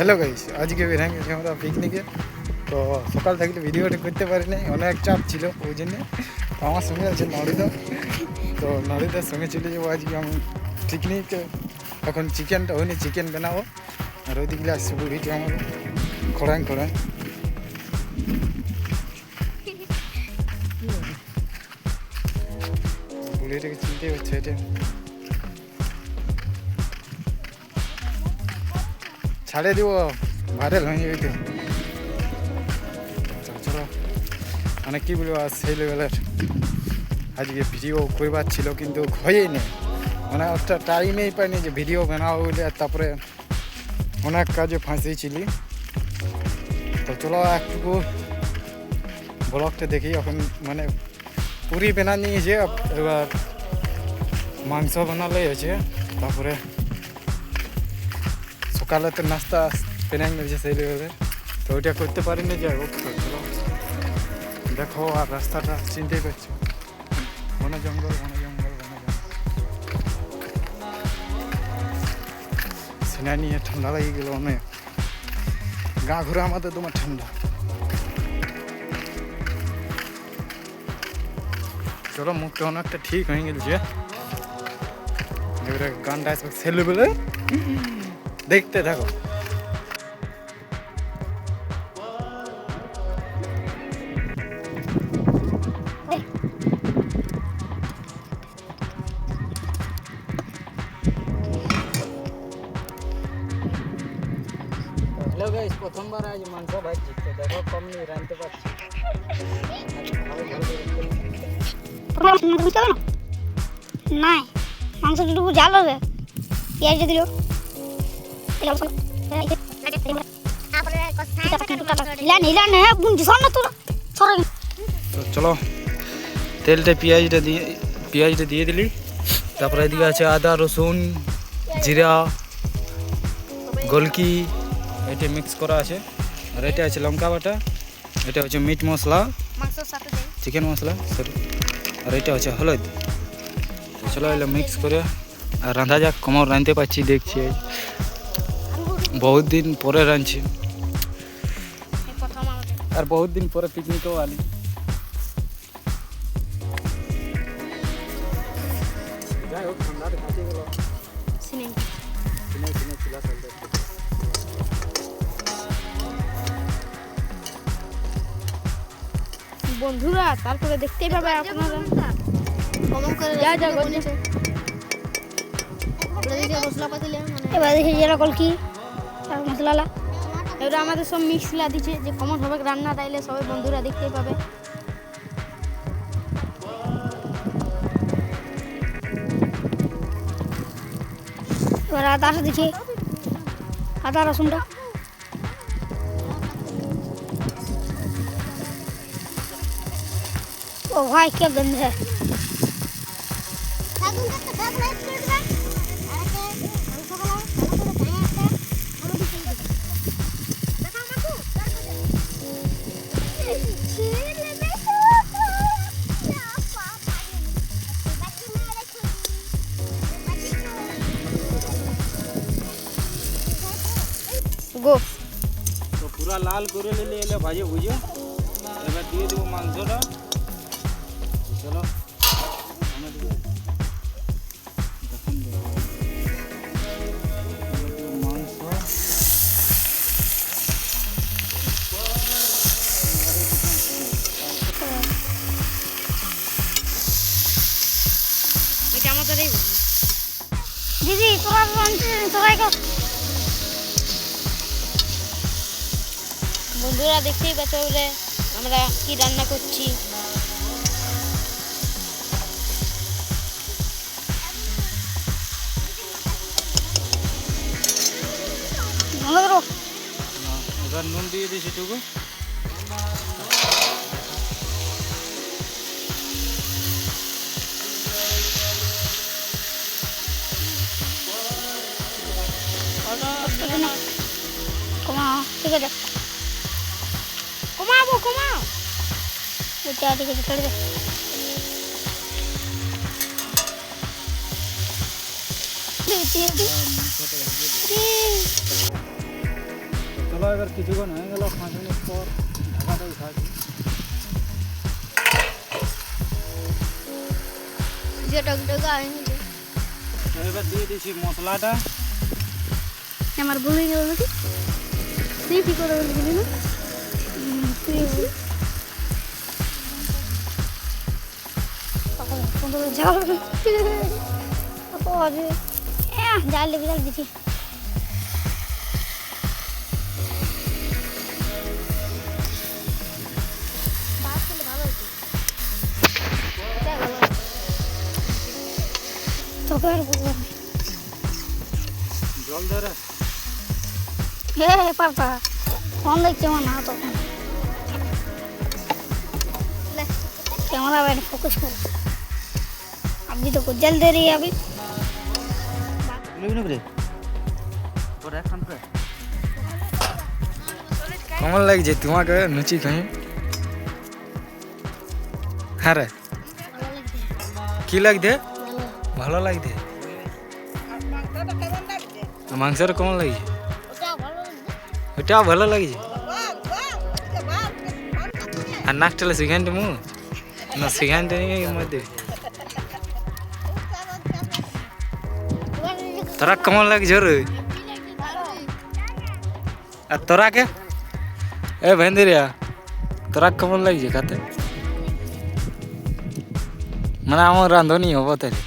Hello guys, আজকে বেরিয়ে গেছি আমরা পিকনিকে। তো সকাল থাকলে ভিডিওটা করতে পারি নাই, অনেক চাপ ছিল। ওই জন্যে আমার সঙ্গে আছে নড়িদা। তো নড়িদার সঙ্গে চলে যাবো আজকে আমি পিকনিকে। এখন চিকেনটা হয়নি, চিকেন বানাবো। আর ওইদিকে আসছে বুড়িটি আমার খোড়াং বুড়িটাকে চিনতে হচ্ছে এটা। ছাড়ে দিব, ভাইরাল হয়ে যাবে। তো চলো, মানে কী বলবো, আর সেই লেভেলের আজকে ভিডিও করবার ছিল, কিন্তু হয়েই নেই। মানে একটা টাইমেই পাইনি যে ভিডিও বানাবো বলে। আর তারপরে অনেক কাজে ফাঁসিয়েছিলি। তো চলো একটুকু ব্লগটা দেখি। এখন মানে পুরি বানা নিয়েছে, এবার মাংস বানালে আছে। তারপরে সকালে তো নাস্তা পেনাই মেরেছে সেই লেভেলের। তো ওইটা করতে পারিনি, যাই হোক। তো চলো দেখো, আর রাস্তাটা চিনতেই পারছো, ঘন জঙ্গল সিনা নিয়ে ঠান্ডা লেগে গেল অনেক। গা ঘুরে আমাদের তোমার ঠান্ডা। চলো, মুখটা অনেকটা ঠিক হয়ে গেছে। এবারে গানটা আসবে ছেলে বলে, দেখতে থাকো। হ্যালো গাইস, প্রথমবার আজ মাংস ভাজছি। তো দেখো, কম নিয়ে রাঁধতে পারছি। নাই মাংস দুটুকু জাল হবে, পেঁয়াজ দিয়ে দিল। তো চলো, তেলটা পেঁয়াজটা দিয়ে দিলি। তারপরে এদিকে আছে আদা, রসুন, জিরা, গোলকি, এটা মিক্স করা আছে। আর এটা আছে লঙ্কা বাটা, এটা হচ্ছে মিট মশলা, চিকেন মশলা সরি, আর এটা হচ্ছে হলুদ। তো চলো এগুলো মিক্স করে আর রাঁধা যাক। কমর রাঁধতে পারছি, দেখছি বহুত দিন পরে রাঁধছি। আর বহুত দিন পরে পিকনিকেও আনি। যাই হোক, ঠান্ডাটা কাটিয়ে গেল। বন্ধুরা, তারপরে দেখতেই পাবে আপনারা। এবার দেখি যেটা কলকি মশলা, এবার আমাদের সব মিক্সলা দিচ্ছে যে কেমন হবে রান্না, তাইলে সবাই বন্ধুরা দেখতেই পাবে। এবার আদা দিচ্ছি, আদা রসুনটা। ও ভাই, क्या गंध है। গো তো পুরা লাল করে নিলে এলে ভাজে বুঝে। এবার দিয়ে দেবো মাংসটা। চলো মাংস, দিদি তোরা সবাই বন্ধুরা দেখতেই পাচ্ছ বলে আমরা কি রান্না করছি। এবার নুন দিয়ে দিয়েছি টুকু। কমাও, ঠিক আছে, কমাবো। ঠিক আছে, ছেড়ে দে। এবার কিছুক্ষণ হয়ে গেল, 5 মিনিট পর ঢাকাটা উঠাচ্ছি। এবার দিয়ে দিয়েছি মশলাটা। আমার ভুলে গেল নাকি তুই কি করে বলবি না জাল লেগে জাল দিচ্ছি তোকে আর বলবো না। জল ধরে हे पापा कौन देखते हो ना तो कैमरा बैठ फोकस कर अभी तो कुछ जल दे रही है अभी কেমন লাগছে তোমাকে লুচি খাই? হ্যাঁ রে, কি লাগছে? ভালো লাগছে। মাংসটা কেমন লাগছে? ওটা ভালো লাগছে। আর নাকটালে সেখানটা মু না সেখানটা নিয়ে মধ্যে তোরা কেমন লাগছে রে? আর তোরা কে এ ভেন্দিরিয়া তোরা কেমন লাগছে খাতে? মানে আমার রাঁধুনি হবো তাহলে।